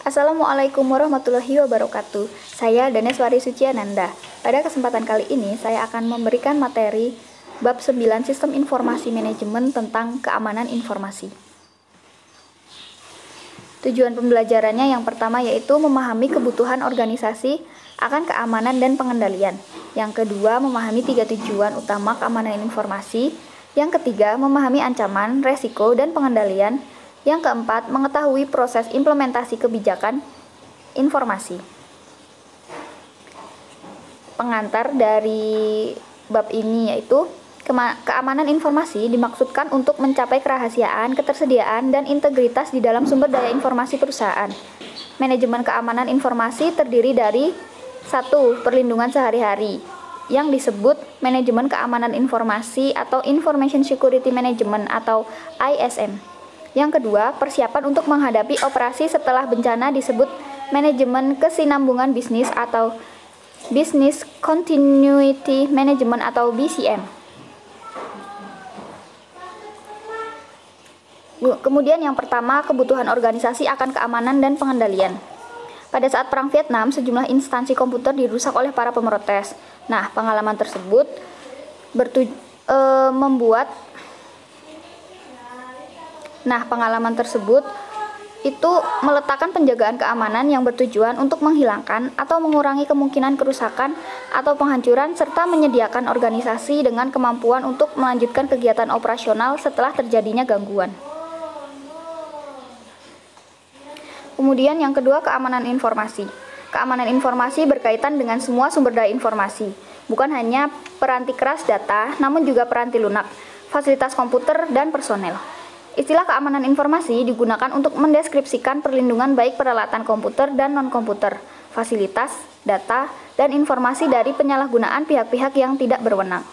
Assalamualaikum warahmatullahi wabarakatuh. Saya Daneswari Suciananda. Pada kesempatan kali ini, saya akan memberikan materi Bab 9 Sistem Informasi Manajemen tentang Keamanan Informasi. Tujuan pembelajarannya yang pertama yaitu memahami kebutuhan organisasi akan keamanan dan pengendalian. Yang kedua, memahami 3 tujuan utama keamanan informasi. Yang ketiga, memahami ancaman, resiko, dan pengendalian. Yang keempat, mengetahui proses implementasi kebijakan informasi. Pengantar dari bab ini yaitu keamanan informasi dimaksudkan untuk mencapai kerahasiaan, ketersediaan, dan integritas di dalam sumber daya informasi perusahaan. Manajemen keamanan informasi terdiri dari 1. Perlindungan sehari-hari yang disebut manajemen keamanan informasi atau Information Security Management atau ISM. Yang kedua, persiapan untuk menghadapi operasi setelah bencana disebut manajemen kesinambungan bisnis atau Business Continuity Management atau BCM. Kemudian yang pertama, kebutuhan organisasi akan keamanan dan pengendalian. Pada saat Perang Vietnam, sejumlah instansi komputer dirusak oleh para pemrotes. Nah, pengalaman tersebut itu meletakkan penjagaan keamanan yang bertujuan untuk menghilangkan atau mengurangi kemungkinan kerusakan atau penghancuran serta menyediakan organisasi dengan kemampuan untuk melanjutkan kegiatan operasional setelah terjadinya gangguan. Kemudian yang kedua, keamanan informasi. Keamanan informasi berkaitan dengan semua sumber daya informasi, bukan hanya peranti keras data, namun juga peranti lunak, fasilitas komputer, dan personel. Istilah keamanan informasi digunakan untuk mendeskripsikan perlindungan baik peralatan komputer dan non-komputer, fasilitas, data, dan informasi dari penyalahgunaan pihak-pihak yang tidak berwenang.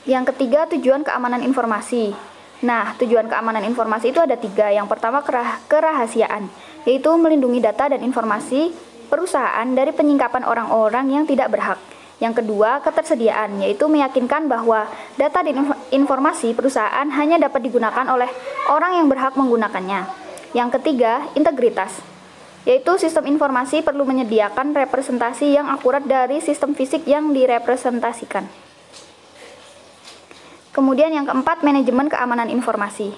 Yang ketiga, tujuan keamanan informasi. Nah, tujuan keamanan informasi itu ada 3. Yang pertama, kerahasiaan, yaitu melindungi data dan informasi perusahaan dari penyingkapan orang-orang yang tidak berhak. Yang kedua, ketersediaan, yaitu meyakinkan bahwa data dan informasi perusahaan hanya dapat digunakan oleh orang yang berhak menggunakannya. Yang ketiga, integritas, yaitu sistem informasi perlu menyediakan representasi yang akurat dari sistem fisik yang direpresentasikan. Kemudian yang keempat, manajemen keamanan informasi.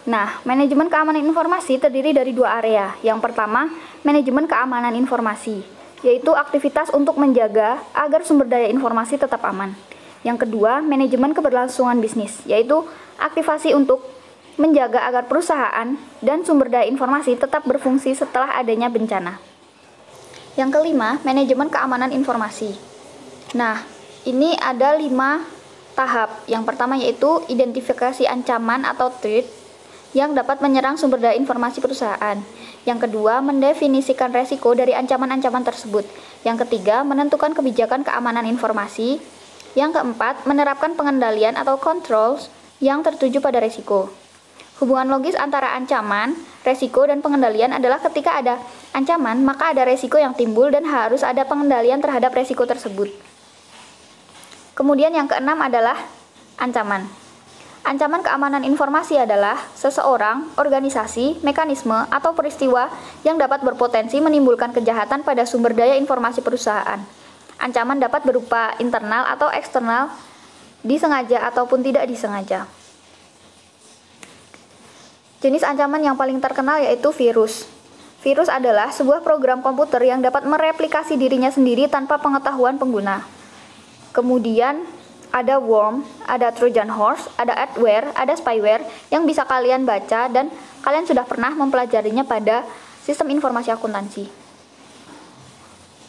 Nah, manajemen keamanan informasi terdiri dari 2 area. Yang pertama, manajemen keamanan informasi, yaitu aktivitas untuk menjaga agar sumber daya informasi tetap aman. Yang kedua, manajemen keberlangsungan bisnis, yaitu aktivasi untuk menjaga agar perusahaan dan sumber daya informasi tetap berfungsi setelah adanya bencana. Yang kelima, manajemen keamanan informasi. Nah, ini ada 5 tahap. Yang pertama yaitu identifikasi ancaman atau threat yang dapat menyerang sumber daya informasi perusahaan. Yang kedua, mendefinisikan resiko dari ancaman-ancaman tersebut. Yang ketiga, menentukan kebijakan keamanan informasi. Yang keempat, menerapkan pengendalian atau controls yang tertuju pada resiko. Hubungan logis antara ancaman, resiko, dan pengendalian adalah ketika ada ancaman, maka ada resiko yang timbul dan harus ada pengendalian terhadap resiko tersebut. Kemudian yang keenam adalah ancaman. Ancaman keamanan informasi adalah seseorang, organisasi, mekanisme, atau peristiwa yang dapat berpotensi menimbulkan kejahatan pada sumber daya informasi perusahaan. Ancaman dapat berupa internal atau eksternal, disengaja ataupun tidak disengaja. Jenis ancaman yang paling terkenal yaitu virus. Virus adalah sebuah program komputer yang dapat mereplikasi dirinya sendiri tanpa pengetahuan pengguna. Kemudian ada worm, ada Trojan horse, ada adware, ada spyware yang bisa kalian baca dan kalian sudah pernah mempelajarinya pada sistem informasi akuntansi.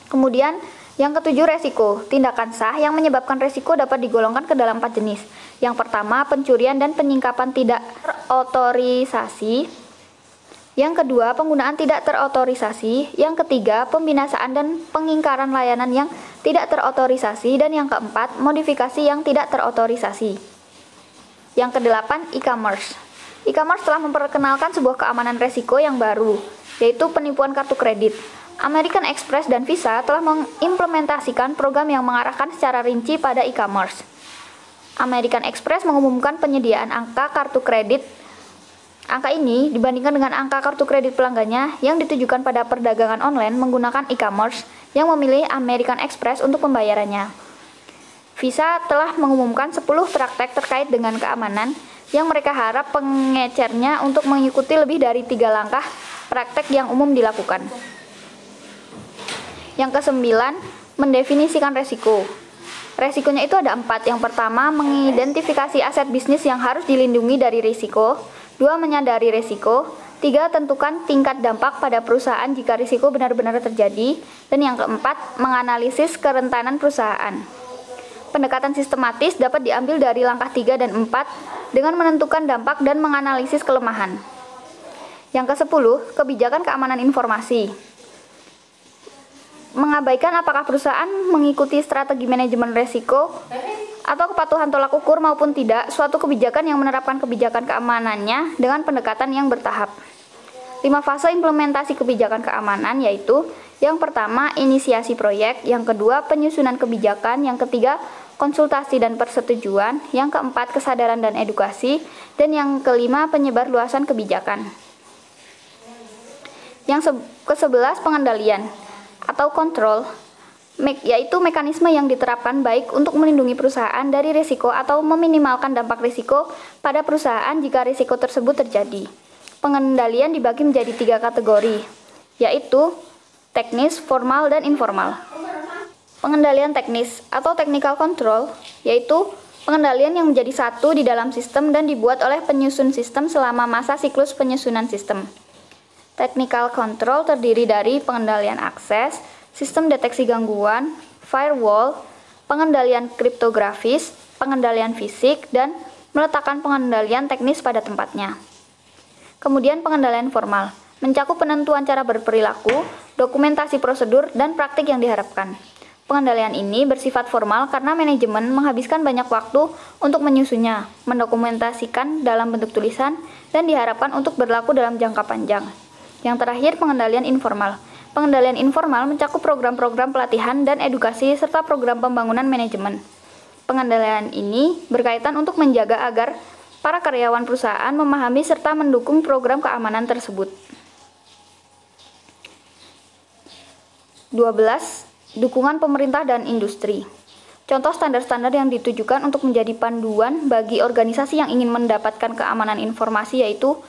Kemudian yang ketujuh, resiko. Tindakan sah yang menyebabkan resiko dapat digolongkan ke dalam 4 jenis. Yang pertama, pencurian dan penyingkapan tidak terotorisasi. Yang kedua, penggunaan tidak terotorisasi. Yang ketiga, pembinasaan dan pengingkaran layanan yang tidak terotorisasi. Dan yang keempat, modifikasi yang tidak terotorisasi. Yang kedelapan, e-commerce. E-commerce telah memperkenalkan sebuah keamanan resiko yang baru, yaitu penipuan kartu kredit. American Express dan Visa telah mengimplementasikan program yang mengarahkan secara rinci pada e-commerce. American Express mengumumkan penyediaan angka kartu kredit Angka ini dibandingkan dengan angka kartu kredit pelanggannya yang ditujukan pada perdagangan online menggunakan e-commerce yang memilih American Express untuk pembayarannya. Visa telah mengumumkan 10 praktek terkait dengan keamanan yang mereka harap pengecernya untuk mengikuti lebih dari 3 langkah praktek yang umum dilakukan. Yang ke-9, mendefinisikan resiko. Resikonya itu ada 4. Yang pertama, mengidentifikasi aset bisnis yang harus dilindungi dari risiko. 2. Menyadari risiko. 3. Tentukan tingkat dampak pada perusahaan jika risiko benar-benar terjadi. Dan yang keempat, menganalisis kerentanan perusahaan. Pendekatan sistematis dapat diambil dari langkah 3 dan 4 dengan menentukan dampak dan menganalisis kelemahan. Yang ke-10, kebijakan keamanan informasi. Mengabaikan apakah perusahaan mengikuti strategi manajemen risiko atau kepatuhan tolak ukur maupun tidak, suatu kebijakan yang menerapkan kebijakan keamanannya dengan pendekatan yang bertahap. 5 fase implementasi kebijakan keamanan yaitu: yang pertama, inisiasi proyek, yang kedua, penyusunan kebijakan, yang ketiga, konsultasi dan persetujuan, yang keempat, kesadaran dan edukasi, dan yang kelima, penyebarluasan kebijakan. Yang ke-11, pengendalian atau kontrol, yaitu mekanisme yang diterapkan baik untuk melindungi perusahaan dari risiko atau meminimalkan dampak risiko pada perusahaan jika risiko tersebut terjadi. Pengendalian dibagi menjadi 3 kategori, yaitu teknis, formal, dan informal. Pengendalian teknis atau technical control, yaitu pengendalian yang menjadi satu di dalam sistem dan dibuat oleh penyusun sistem selama masa siklus penyusunan sistem. Technical control terdiri dari pengendalian akses, sistem deteksi gangguan, firewall, pengendalian kriptografis, pengendalian fisik, dan meletakkan pengendalian teknis pada tempatnya. Kemudian pengendalian formal, mencakup penentuan cara berperilaku, dokumentasi prosedur, dan praktik yang diharapkan. Pengendalian ini bersifat formal karena manajemen menghabiskan banyak waktu untuk menyusunnya, mendokumentasikan dalam bentuk tulisan, dan diharapkan untuk berlaku dalam jangka panjang. Yang terakhir, pengendalian informal. Pengendalian informal mencakup program-program pelatihan dan edukasi serta program pembangunan manajemen. Pengendalian ini berkaitan untuk menjaga agar para karyawan perusahaan memahami serta mendukung program keamanan tersebut. 12. Dukungan pemerintah dan industri. Contoh standar-standar yang ditujukan untuk menjadi panduan bagi organisasi yang ingin mendapatkan keamanan informasi yaitu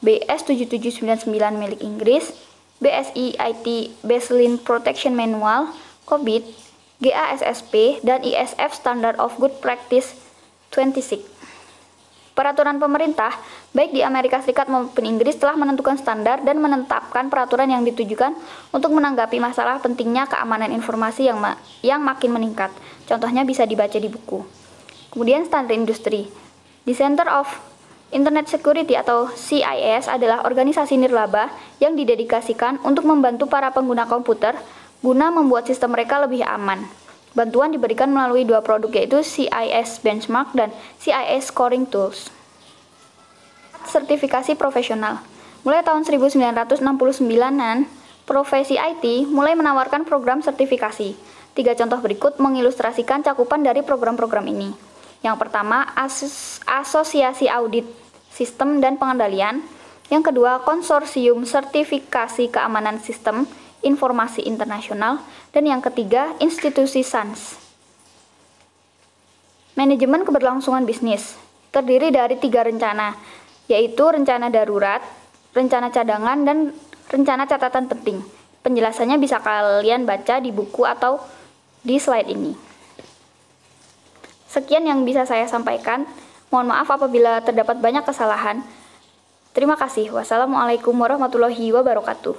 BS 7799 milik Inggris, BSI IT Baseline Protection Manual, COBIT, GASSP, dan ISF Standard of Good Practice 26. Peraturan pemerintah, baik di Amerika Serikat maupun Inggris, telah menentukan standar dan menetapkan peraturan yang ditujukan untuk menanggapi masalah pentingnya keamanan informasi yang makin meningkat. Contohnya bisa dibaca di buku. Kemudian standar industri. Di Center of Internet Security atau CIS adalah organisasi nirlaba yang didedikasikan untuk membantu para pengguna komputer guna membuat sistem mereka lebih aman. Bantuan diberikan melalui 2 produk yaitu CIS Benchmark dan CIS Scoring Tools. Sertifikasi profesional. Mulai tahun 1969-an, profesi IT mulai menawarkan program sertifikasi. 3 contoh berikut mengilustrasikan cakupan dari program-program ini. Yang pertama, Asosiasi Audit Sistem dan Pengendalian. Yang kedua, Konsorsium Sertifikasi Keamanan Sistem Informasi Internasional. Dan yang ketiga, Institusi SANS. Manajemen keberlangsungan bisnis terdiri dari 3 rencana, yaitu rencana darurat, rencana cadangan, dan rencana catatan penting. Penjelasannya bisa kalian baca di buku atau di slide ini. Sekian yang bisa saya sampaikan. Mohon maaf apabila terdapat banyak kesalahan. Terima kasih. Wassalamualaikum warahmatullahi wabarakatuh.